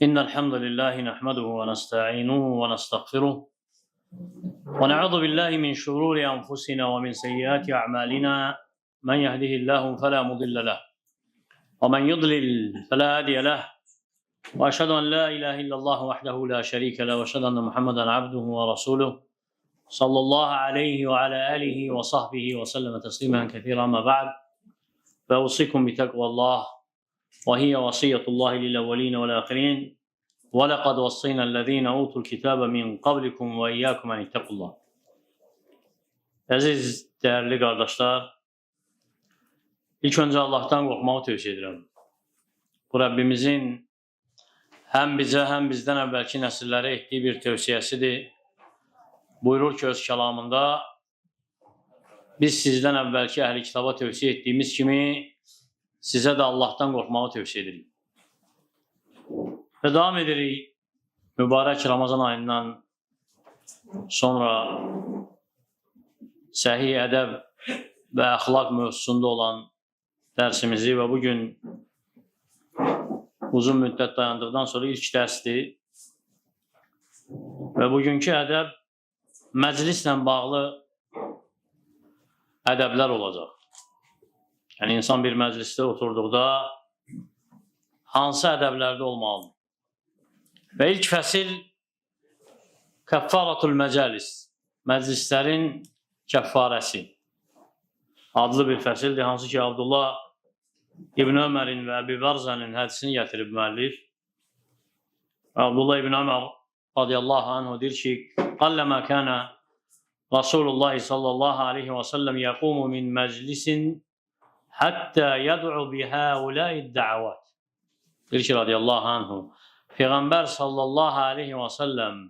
إن الحمد لله نحمده ونستعينه ونستغفره ونعوذ بالله من شرور أنفسنا ومن سيئات أعمالنا من يهده الله فلا مضل له ومن يضلل فلا هادي له وأشهد أن لا إله إلا الله وحده لا شريك له وأشهد أن محمدا عبده ورسوله صلى الله عليه وعلى آله وصحبه وسلم تسليما كثيرا. ما بعد، فأوصيكم بتقوى الله وهي وصية الله للأولين والآخرين وَلَقَدْ وَصَّيْنَا الَّذ۪ينَ أُوتُوا الْكِتَابَ مِنْ قَبْلِكُمْ وَإِيَّاكُمْ أَنِ اتَّقُوا اللّٰهِ. Əziz, değerli kardeşler, ilk önce Allah'tan korkmağı tövsiye ederim. Bu Rabbimizin hem bize hem bizden evvelki nesillere ettiği bir tövsiyesidir. Buyurur ki öz kelamında, biz sizden evvelki ehli kitaba tövsiye ettiğimiz gibi size de Allah'tan korkmağı tövsiye ederim. Ve devam ederiz mübarek Ramazan ayından sonra sahih edeb ve ahlak mevzusunda olan dersimizi ve bugün uzun müddet dayandıktan sonra ilk derstir. Ve bugünkü edeb meclisle bağlı edebler olacak. Yani insan bir mecliste oturduğunda hansı edəblərdə olmalı? Və ilk fəsil Kəffaratul Məcalis, məclislərin kəffarəsi adlı bir fəsildir. Hansı ki Abdullah İbn Ömərin və Əbi Barzənin hədisini gətirib müəllif. Abdullah İbn Ömər radiyallahu anhu deyir ki, qalləmə kənə Rasulullah sallallahu aleyhi və səlləm yəqumu min məclisin həttə yəd'u bihəuləid də'avat. Deyir ki radiyallahu anhu, Peyğəmbər sallallahu aleyhi və səlləm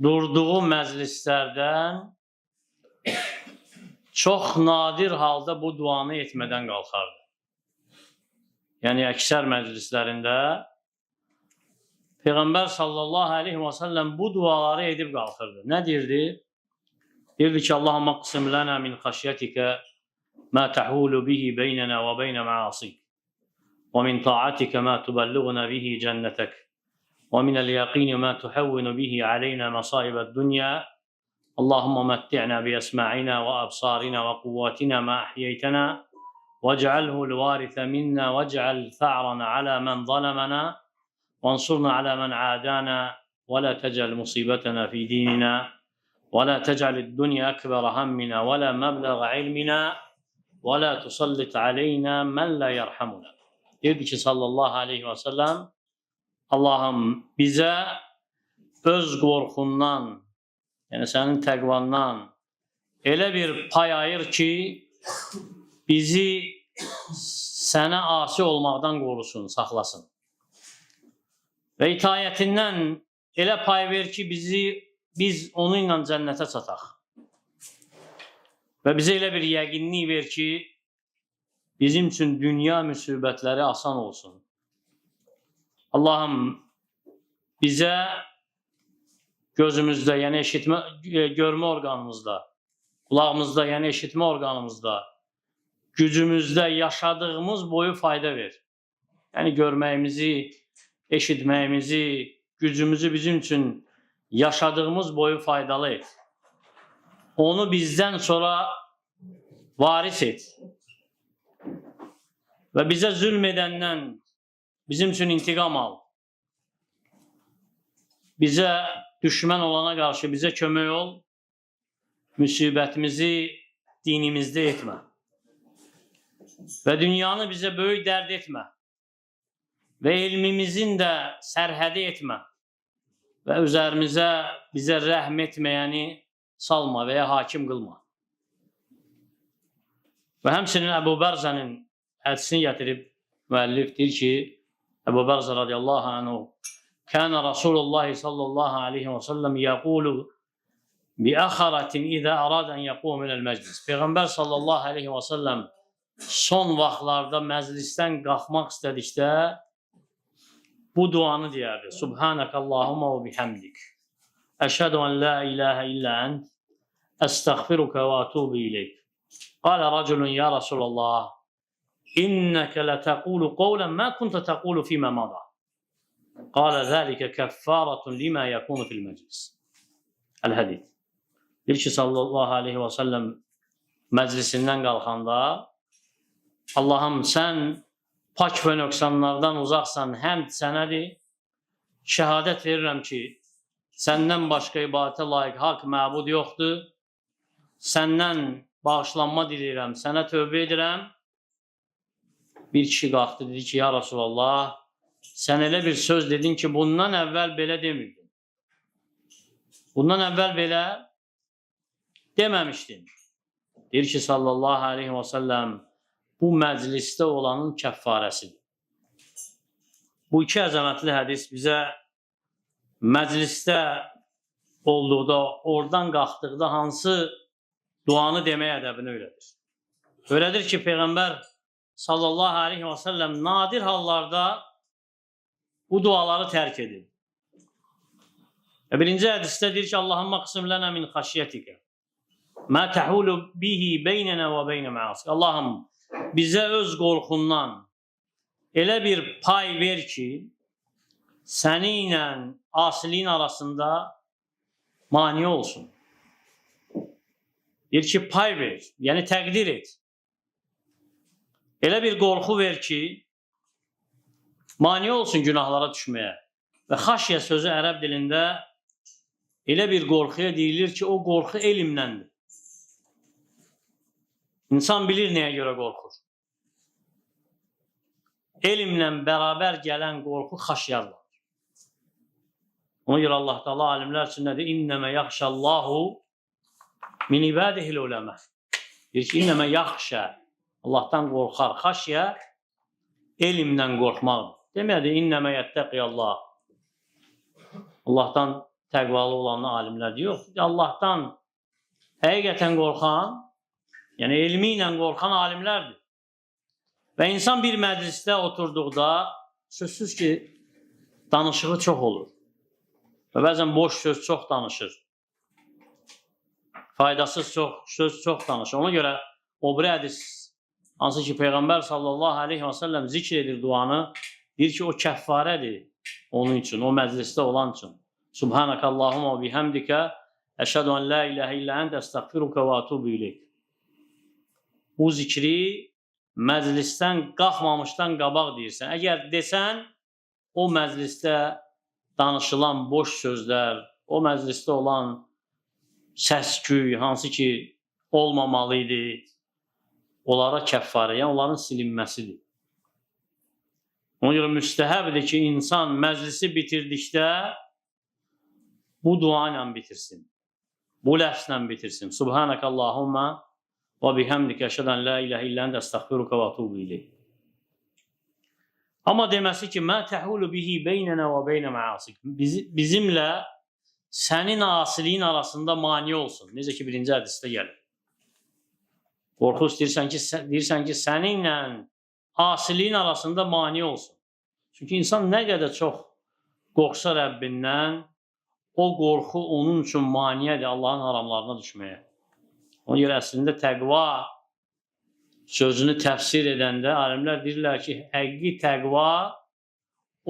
durduğu məclislərdən çox nadir halda bu duanı etmədən qalxardı. Yəni əksər məclislərində Peyğəmbər sallallahu aleyhi və səlləm bu duaları edib qalxırdı. Nə deyirdi? Deyirdi ki, Allahumma qsim lana min xəşyətikə ما تحول به بيننا وبين معاصيك ومن طاعتك ما تبلغنا به جنتك ومن اليقين ما تحون به علينا مصائب الدنيا اللهم متعنا بأسماعنا وأبصارنا وقواتنا ما أحييتنا واجعله الوارث منا واجعل ثأرنا على من ظلمنا وانصرنا على من عادانا ولا تجعل مصيبتنا في ديننا ولا تجعل الدنيا أكبر همنا ولا مبلغ علمنا وَلَا تُسَلِّتْ عَلَيْنَا مَنْ لَا يَرْحَمُنَا. Dedi ki sallallahu aleyhi ve sellem, Allah'ım bize öz korkundan, yani senin təqvandan elə bir pay ayır ki, bizi sənə asi olmaqdan qorusun, saxlasın. Və itayətindən elə pay ver ki, biz onunla cənnətə çataq. Və bizə elə bir yəqinlik ver ki, bizim üçün dünya müsibətləri asan olsun. Allahım bizə gözümüzdə, yəni görmə orqanımızda, qulağımızda, yəni eşitmə orqanımızda, gücümüzdə yaşadığımız boyu fayda ver. Yəni görməyimizi, eşitməyimizi, gücümüzü bizim üçün yaşadığımız boyu faydalı et. Onu bizdən sonra varis et. Və bizə zülm edəndən bizim üçün intiqam al. Bizə düşmən olana qarşı bizə kömək ol. Müsibətimizi dinimizdə etmə. Və dünyanı bizə böyük dərd etmə. Və ilmimizin də sərhədi etmə. Və üzərimizə bizə rəhm etməyəni salma veya hakim qılma. Və həmçinin Əbu Barzənin hədisini gətirib müəllif deyir ki, Əbu Barzə radiyallahu anhu, Kənə Rasulullah sallallahu aleyhi və səlləm yəqulu bi əxaratin idə əradən yəqum minəl məclis. Peyğəmbər sallallahu aleyhi və səlləm son vaxtlarda məclisdən qalxmaq istədikdə bu duanı deyərdi. Subhanəkəllahumma və bihamdik. Əşhədu ən la ilahə illə ənt. أستغفرك وأتوب إليك. قال رجل يا رسول الله İnneke letekulu qavlen ma kunte tekulu fîme mada. Qâle zâlike keffaratun lima yakunu fil meclis. El-Hadid. Deyir ki, sallallahu aleyhi ve sellem məclisindən qalxanda, Allahım, sən pak və nöqsanlardan uzaqsan, həmd sənədir. Şəhadət verirəm ki, səndən başqa ibadətə layiq haqq məbud yoxdur. Səndən bağışlanma diləyirəm, sənə tövbə edirəm. Bir kişi qalxdı, dedi ki, ya Rasulallah, sən elə bir söz dedin ki, bundan əvvəl belə demirdin. Bundan əvvəl belə deməmişdin. Deyir ki, sallallahu aleyhi və səlləm, bu məclisdə olanın kəffarəsidir. Bu iki əzəmətli hədis bizə məclisdə olduqda, oradan qalxdıqda hansı duanı demək ədəbini öyrədir. Öyrədir ki, Peyğəmbər sallallahu aleyhi və səlləm nadir hallarda bu duaları tərk edir. Birinci hədisdə deyir ki, Allahumma qısım lənə min xaşiyyətikə mə təhulu bihi beynənə və beynə məasik. Allahım, bizə öz qorxundan elə bir pay ver ki, səni ilə asiliyin arasında mani olsun. Deyir ki, pay ver, yəni təqdir et. Elə bir qorxu ver ki, mani olsun günahlara düşməyə. Və xaşyə sözü ərəb dilində elə bir qorxuya deyilir ki, o qorxu elmləndir. İnsan bilir nəyə görə qorxur. Elmlə bərabər gələn qorxu xaşyarlar. Ona görə Allah Teala alimlər üçün nədir? İnnəmə yaxşallahu min ibadihil uləmə. Deyir ki, innəmə yaxşə. Allahdan qorxar. Xaşyə elmlə qorxmaqdır. Demədi, innəmə yəttəqiyallah. Allahdan təqvalı olan alimlər deyir. Yox, Allahdan həqiqətən qorxan, yəni elmi ilə qorxan alimlərdir. Və insan bir məclisdə oturduqda sözsüz ki, danışığı çox olur. Və bəzən boş söz çox danışır. Faydasız söz çox danışır. Ona görə o bir hədis, hansı ki, Peyğəmbər sallallahu aleyhi və səlləm zikr edir duanı, deyir ki, o kəffarədir onun üçün, o məclisdə olan üçün. Subhanəkə Allahumma və bihəmdikə əşhədu ən la iləhə illə əntə əstəğfiruka və atubu ileyk. Bu zikri məclisdən qalxmamışdan qabaq deyirsən. Əgər desən, o məclisdə danışılan boş sözlər, o məclisdə olan səs-küy, hansı ki olmamalı idi, onlara kəffarə, yəni onların silinməsidir. Ona görə müstəhəbdir ki, insan məclisi bitirdikdə bu dua ilə bitirsin, bu ləfslə bitirsin. Subhanəkə Allahumma və bihəmdikə əşhədən la iləhə illə əntə əstəğfiruka və atubu ileyk. Amma deməsi ki, mə təhulu bihi beynənə və beynə məasik. Bizimlə sənin asiliyin arasında mani olsun. Necə ki, birinci hədisdə gəlir. Qorxu deyirsən ki, səninlə asiliyin arasında mani olsun. Çünki insan nə qədər çox qorxsa Rəbbindən, o qorxu onun üçün maniyədir Allahın haramlarına düşməyə. Ona görə əslində təqva sözünü təfsir edəndə alimlər deyirlər ki, həqiqi təqva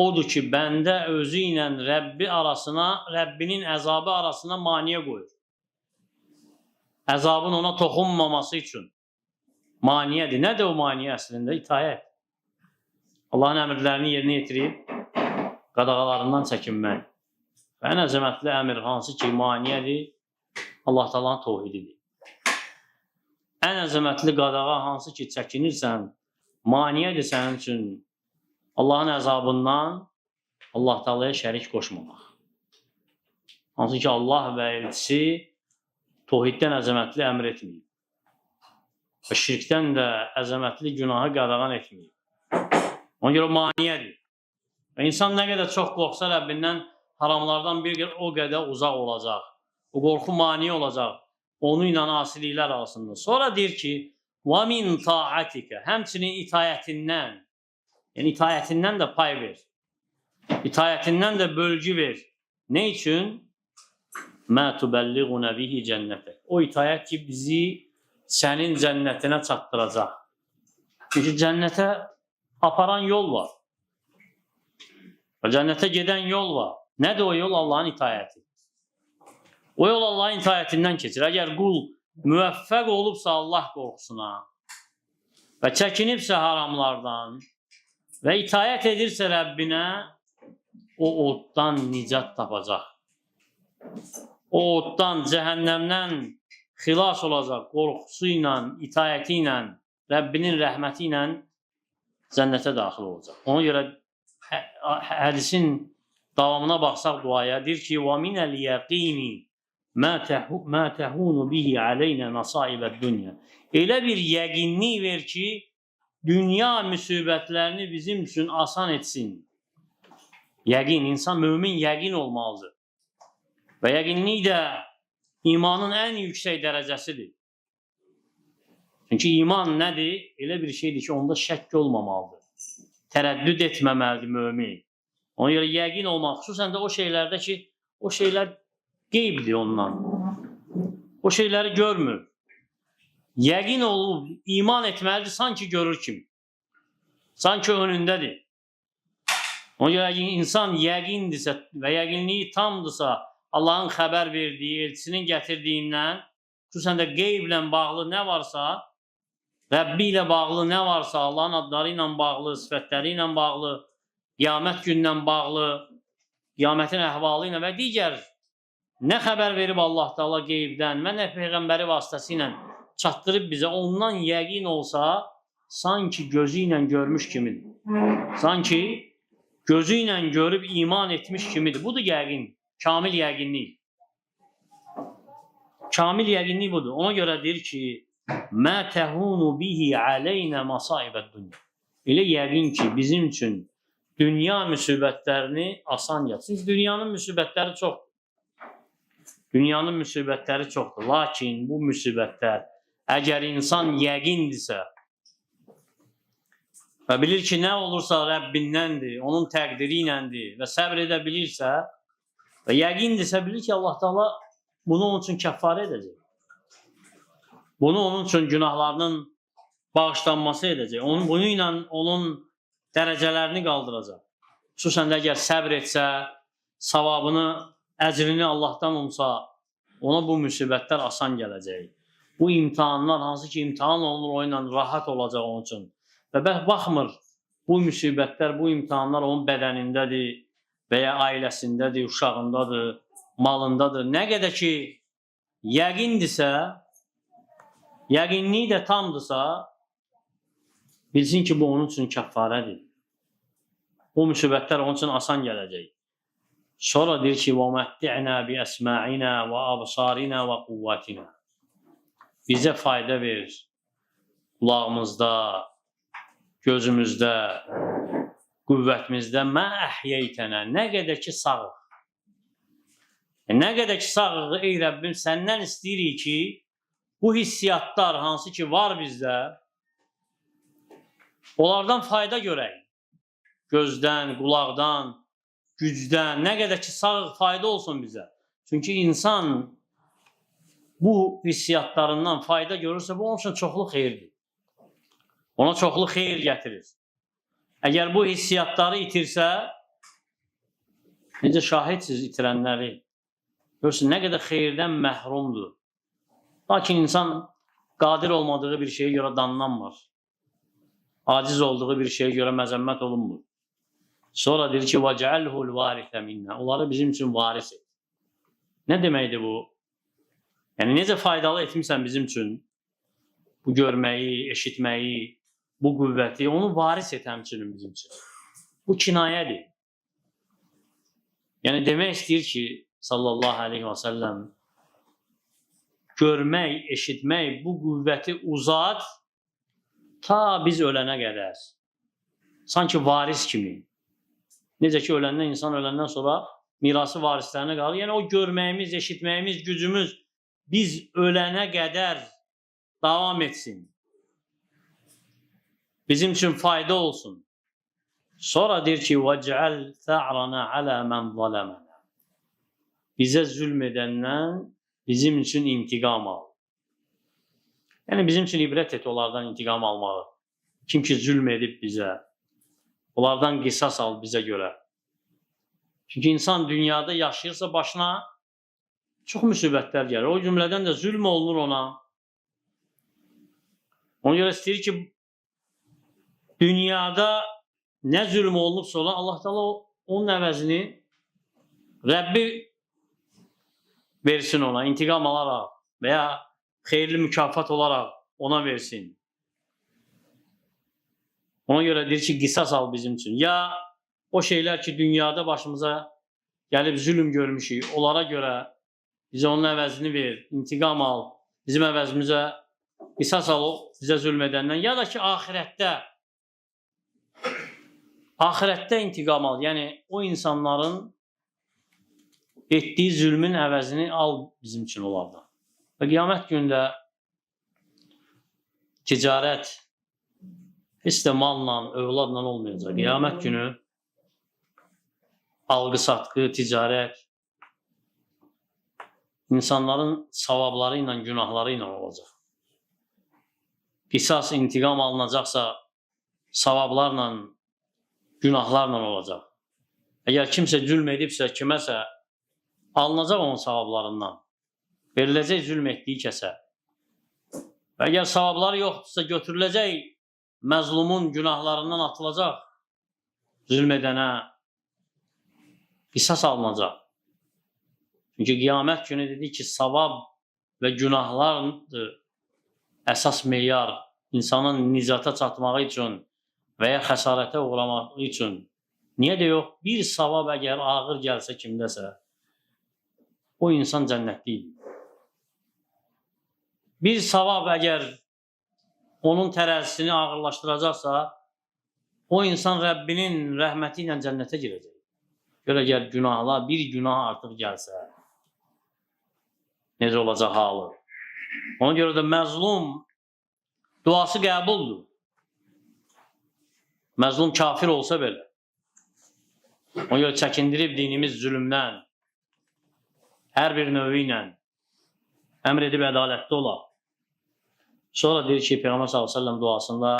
odur ki, bəndə özü ilə Rəbbi arasına, Rəbbinin əzabı arasına maniyə qoyur. Əzabın ona toxunmaması üçün maniyədir. Nədir o maniyə əslində? İtayət. Allahın əmrlərini yerinə yetirib, qadağalarından çəkinmək. Və ən əzəmətli əmr hansı ki, maniyədir, Allah Taala'nın təvhididir. Ən əzəmətli qadağa hansı ki, çəkinirsən, maniyədir sənin üçün Allahın əzabından Allah Taala'ya şərik qoşmamaq. Hansı ki, Allah və elçisi təvhiddən əzəmətli əmr etməyib. Və şirkdən də əzəmətli günahı qadağan etməyib. Ona görə maniyədir. Və insan nə qədər çox qorxsa Rəbbindən haramlardan bir o qədər uzaq olacaq. O qorxu mani olacaq. Onu ilə asiliklər arasında. Sonra deyir ki, وَمِنْ تَاعَتِكَ həmçinin itayətindən, yəni itayətindən də pay ver. İtayətindən də bölgü ver. Ne üçün? مَا تُبَلِّغُنَ بِهِ cənnətək. O itayət ki, bizi sənin cənnətinə çatdıracaq. Çünki cənnətə aparan yol var. Cənnətə gedən yol var. Nədir o yol? Allahın itayəti. O yol Allahın itayətindən keçir. Əgər qul müvəffəq olubsa Allah qorxusuna və çəkinibsə haramlardan və itayət edirsə Rəbbinə, o oddan nicat tapacaq. O oddan, cəhənnəmdən xilas olacaq qorxusu ilə, itayəti ilə, Rəbbinin rəhməti ilə cənnətə daxil olacaq. Ona görə hədisin davamına baxsaq duaya, deyir ki, وَمِنَ الْيَقِينِ مَا تَهُونُ بِهِ عَلَيْنَا نَصَائِبَ الدُّنْيَا. Elə bir yəqinlik ver ki, dünya müsibətlərini bizim üçün asan etsin. Yəqin, insan mömin yəqin olmalıdır. Və yəqinlik də imanın ən yüksək dərəcəsidir. Çünki iman nədir? Elə bir şeydir ki, onda şəkk olmamalıdır. Tərəddüd etməməlidir mömin. Ona görə yəqin olmaq, xüsusən də o şeylərdə ki, o şeylər qeybdir ondan. O şeyləri görmür. Yəqin olub, iman etməlidir, sanki görür kimi. Sanki önündədir. Ona görə insan yəqindirsə və yəqinliyi tamdırsa, Allahın xəbər verdiyi, elçisinin gətirdiyindən, xüsusən də qeyblə bağlı nə varsa, Rəbbi ilə bağlı nə varsa, Allahın adları ilə bağlı, sifətləri ilə bağlı, qiyamət gündən bağlı, qiyamətin əhvalı ilə və digər nə xəbər verib Allah Teala qeybdən və nə Peyğəmbəri vasitəsilə çatdırıb bizə, ondan yəqin olsa, sanki gözü ilə görmüş kimidir. Sanki gözü ilə görüb iman etmiş kimidir. Budur yəqin, kamil yəqinlik. Kamil yəqinlik budur. Ona görə deyir ki, مَا تَهُونُ بِهِ عَلَيْنَا مَصَائِبَ الدُّنْيَا. Elə yəqin ki, bizim üçün dünya müsibətlərini asan gəlsin. Çünki dünyanın müsibətləri çoxdur. Dünyanın müsibətləri çoxdur. Lakin bu müsibətlər, əgər insan yəqindirsə və bilir ki, nə olursa Rəbbindəndir, onun təqdiri iləndir və səbr edə bilirsə və yəqindirsə, bilir ki, Allah Teala bunu onun üçün kəffarə edəcək. Bunu onun üçün günahlarının bağışlanması edəcək. Bunu ilə onun dərəcələrini qaldıracaq. Xüsusən də əgər səbr etsə, savabını, əcrini Allahdan umsa, ona bu müsibətlər asan gələcək. Bu imtihanlar, hansı ki imtihan olunur, o ilə rahat olacaq onun üçün. Və baxmır, bu müsibətlər, bu imtihanlar onun bədənindədir və ya ailəsindədir, uşağındadır, malındadır. Nə qədər ki yəqindirsə, yəqinliyi də tamdırsa, bilsin ki, bu onun üçün kəffarədir. Bu müsibətlər onun üçün asan gələcək. Sonra deyir ki, وَمَتِّعْنَا بِأَسْمَاعِنَا وَأَبْصَارِنَا وَقُوَّتِنَا. Bizə fayda ver, qulağımızda, gözümüzdə, qüvvətimizdə, mə əhyəytənə, nə qədər ki sağıq. Nə qədər ki sağıq, ey Rəbbim, səndən istəyirik ki, bu hissiyatlar hansı ki var bizdə, onlardan fayda görək. Gözdən, qulaqdan, gücdən, nə qədər ki sağ fayda olsun bizə. Çünki insan bu hissiyatlarından fayda görürsə, bu onun üçün çoxlu xeyirdir. Ona çoxlu xeyir gətirir. Əgər bu hissiyatları itirsə, necə şahidsiniz itirənləri, görürsün, nə qədər xeyirdən məhrumdur. Lakin insan qadir olmadığı bir şeyə görə danlanmır. Aciz olduğu bir şeyə görə məzəmmət olunmur. Sonra deyir ki, وَجَعَلْهُ الْوَارِثَ مِنَّا. Onları bizim üçün varis et. Nə deməkdir bu? Yəni, necə faydalı etmişsən bizim üçün bu görməyi, eşitməyi, bu qüvvəti, onu varis et həmçinin bizim üçün. Bu kinayədir. Yəni, demək istəyir ki, sallallahu aleyhi və səlləm, görmək, eşitmək, bu qüvvəti uzat ta biz ölənə qədər. Sanki varis kimi. Necə ki, insan öləndən sonra mirası varislərinə qalır. Yəni, o görməyimiz, eşitməyimiz, gücümüz biz ölənə qədər davam etsin. Bizim üçün fayda olsun. Sonra deyir ki, وَجْعَلْ ثَعْرَنَا عَلَى مَنْ ظَلَمَنَا. Bizə zülm edəndən bizim üçün intiqam al. Yəni, bizim üçün ibrət et onlardan intiqam almağı. Kim ki zülm edib bizə, onlardan qisas al bizə görə. Çünki insan dünyada yaşayırsa başına çox müsibətlər gəlir. O cümlədən də zülm olunur ona. Ona görə istəyir ki, dünyada nə zülm olunubsa ona, Allah Teala onun əvəzini Rəbbi versin ona, intiqam alaraq və ya xeyirli mükafat olaraq ona versin. Ona görə deyir ki, qisas al bizim üçün. Ya o şeylər ki, dünyada başımıza gəlib zülm görmüşük, onlara görə bizə onun əvəzini ver, intiqam al, bizim əvəzimizə qisas al bizə zülm edəndən. Ya da ki, ahirətdə intiqam al. Yəni, o insanların etdiyi zülmün əvəzini al bizim üçün onlardan. Və qiyamət gündə ticarət heç də malla, övladla olmayacaq. Qiyamət günü alqı-satqı, ticarət insanların savabları ilə, günahları ilə olacaq. Qisas, intiqam alınacaqsa savablarla, günahlarla olacaq. Əgər kimsə zülm edibsə, kiməsə alınacaq onun savablarından. Veriləcək zülm etdiyi kəsə. Və əgər savabları yoxdursa, götürüləcək məzlumun günahlarından atılacaq. Zülm edənə qisas alınacaq. Çünki qiyamət günü dedi ki, savab və günahlardır əsas meyar insanın nicata çatmağı üçün və ya xəsarətə uğramağı üçün. Niyə də yox? Bir savab əgər ağır gəlsə kimdəsə, o insan cənnətlidir. Bir savab əgər onun tərəzisini ağırlaşdıracaqsa, o insan Rəbbinin rəhməti ilə cənnətə girəcək. Görə əgər günahlar, bir günah artıq gəlsə, necə olacaq halı? Ona görə də məzlum duası qəbuldur. Məzlum kafir olsa belə. Ona görə çəkindirib dinimiz zülmdən, hər bir növü ilə əmr edib ədalətli olaq. Sonra deyir ki, Peyğəmbər s.ə.v duasında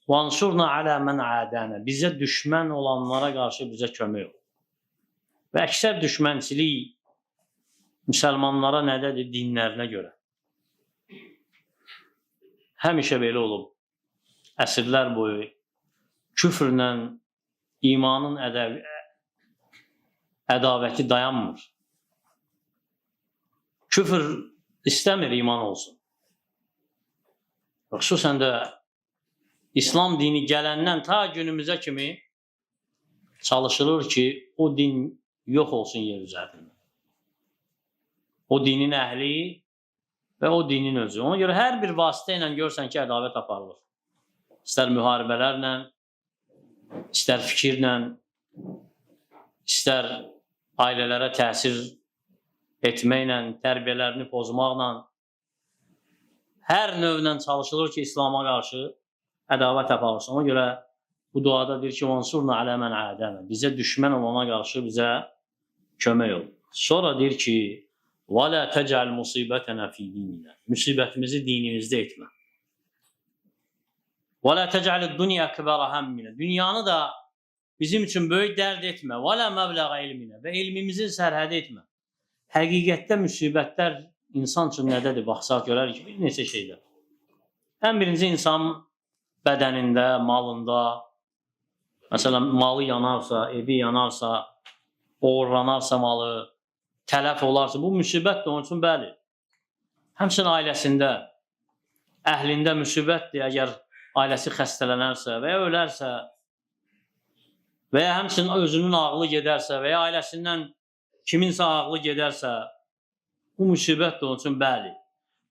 وَانْصُرْنَا عَلَى مَنْ عَادَانَ bizə düşmən olanlara qarşı bizə kömək ol. Və əksər düşmənçilik müsəlmanlara nədədir? Dinlərinə görə. Həmişə belə olub. Əsrlər boyu küfrlə imanın ədavəti dayanmır. Küfr istəmir iman olsun. Xüsusən də İslam dini gələndən ta günümüzə kimi çalışılır ki, o din yox olsun yer üzərində. O dinin əhli və o dinin özü. Ona görə hər bir vasitə ilə görsən ki, ədavət aparılır. İstər müharibələrlə, istər fikirlə, istər ailələrə təsir etməklə, tərbiyələrini pozmaqla, hər növlə çalışılır ki, İslama qarşı ədavət aparılsın. Ona görə bu duada deyir ki, وَانْصُرْنَا عَلَى مَنْ عَادَانَ bizə düşmən olana qarşı bizə kömək ol. Sonra deyir ki, وَلَا تَجْعَلْ مُصِيبَتَنَا فِي دِينِنَا müsibətimizi dinimizdə etmə. وَلَا تَجْعَلِ الدُّنْيَا كِبَرَ هَمِّنَا dünyanı da bizim üçün böyük dərd etmə. وَلَا مَبْلَغَ عِلْمِنَا və elmimizin sərhədi etmə. Həqiqətdə müsibətlər insan üçün nədədir? Baxsaq görərik ki, bir neçə şeylər. Ən birinci insan bədənində, malında, məsələn, malı yanarsa, evi yanarsa, oğurlanarsa malı, tələf olarsa, bu müsibətdir onun üçün, bəli. Həmçinin ailəsində, əhlində müsibətdir, əgər ailəsi xəstələnərsə və ya ölərsə və ya həmçinin özünün ağlı gedərsə və ya ailəsindən kiminsə ağlı gedərsə, bu müsibətdir onun üçün, bəli.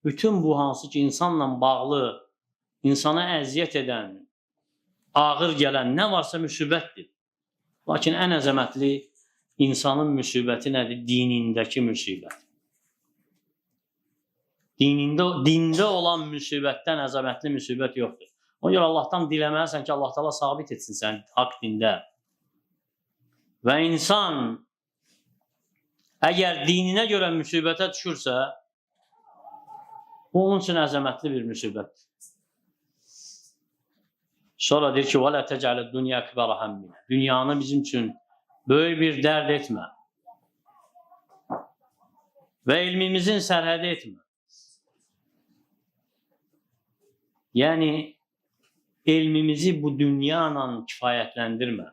Bütün bu hansı ki, insanla bağlı, insana əziyyət edən, ağır gələn nə varsa müsibətdir. Lakin ən əzəmətli insanın müsibəti nədir? Dinindəki müsibət. Dində olan müsibətdən əzəmətli müsibət yoxdur. Ona görə Allahdan diləməlisən ki, Allah Teala sabit etsin sən haqq dində. Və insan əgər dininə görə müsibətə düşürsə, bu onun üçün əzəmətli bir müsibətdir. Sonra deyir ki, وَلَا تَجْعَلَ الدُّنْيَا أَكْبَرَ هَمِّنَا. Dünyanı bizim üçün böyük bir dərd etmə. Və ilmimizin sərhədi etmə. Yəni, elmimizi bu dünyanla kifayətləndirmə.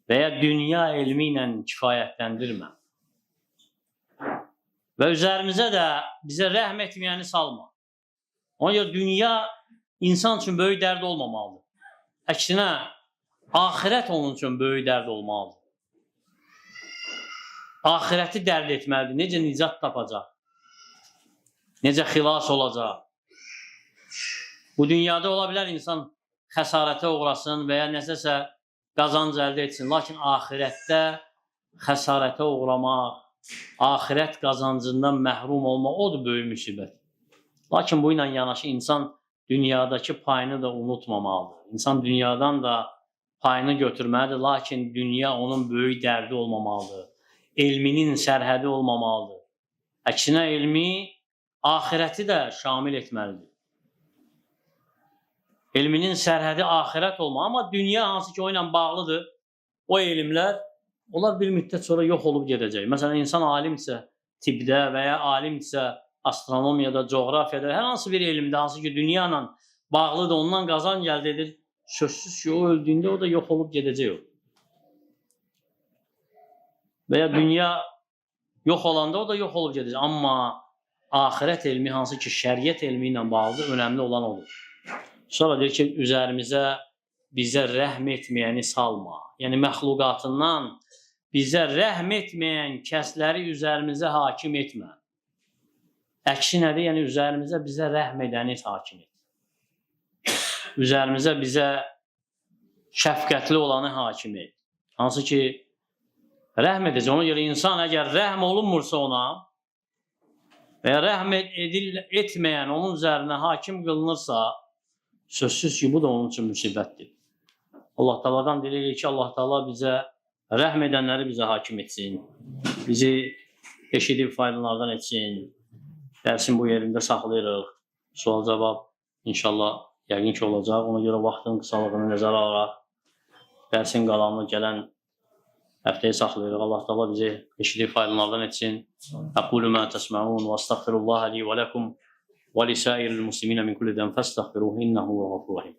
Və ya dünya elmi ilə kifayətləndirmə. Və üzərimizə də bizə rəhm etməyəni salma. Ona görə dünya insan üçün böyük dərd olmamalıdır. Əksinə, axirət onun üçün böyük dərd olmalıdır. Axirəti dərd etməlidir. Necə nicat tapacaq? Necə xilas olacaq? Bu dünyada ola bilər insan xəsarətə uğrasın və ya nəsəsə qazanc əldə etsin. Lakin axirətdə xəsarətə uğramaq, axirət qazancından məhrum olmaq odur böyük müsibət. Lakin bu ilə yanaşı insan dünyadakı payını da unutmamalıdır. İnsan dünyadan da payını götürməlidir. Lakin dünya onun böyük dərdi olmamalıdır. Elminin sərhədi olmamalıdır. Əksinə elmi axirəti də şamil etməlidir. Elminin sərhədi axirət olmalı. Amma dünya hansı ki o ilə bağlıdır, o elmlər onlar bir müddət sonra yox olub gedəcək. Məsələn, insan alimsə tibbdə və ya alimsə astronomiyada, coğrafiyada, hər hansı bir elmdə hansı ki dünya ilə bağlıdır, ondan qazanc əldə edir, sözsüz ki o öldüyündə o da yox olub gedəcək o. Və ya dünya yox olanda o da yox olub gedəcək. Amma axirət elmi hansı ki şəriət elmi ilə bağlıdır, önəmli olan odur. Sonra deyir ki, üzərimizə bizə rəhm etməyəni salma. Yəni, məxluqatından bizə rəhm etməyən kəsləri üzərimizə hakim etmə. Əksinədir, yəni üzərimizə bizə rəhm edəni hakim et. Üzərimizə bizə şəfqətli olanı hakim et. Hansı ki, rəhm edəcək. Ona görə insan əgər rəhm olunmursa ona və ya rəhm etməyən onun üzərinə hakim qılınırsa, sözsüz ki, bu da onun üçün müsibətdir. Allah Taala'dan diləyirik ki, Allah Taala bizə rəhm edənləri bizə hakim etsin. Bizi eşidib faydalardan etsin. Dərsin bu yerində saxlayırıq. Sual-cavab inşallah yəqin ki olacaq. Ona görə vaxtın qısalığını nəzərə alaraq dərsin qalanını gələn həftəyə saxlayırıq. Allah Taala bizi eşidib faydalardan etsin. Aqulu ma tasma'un və estəğfirullah li və lakum və lisa'iril muslimin min kulli zəm fəstəğfiruhu innehu huvel gafurur rahim.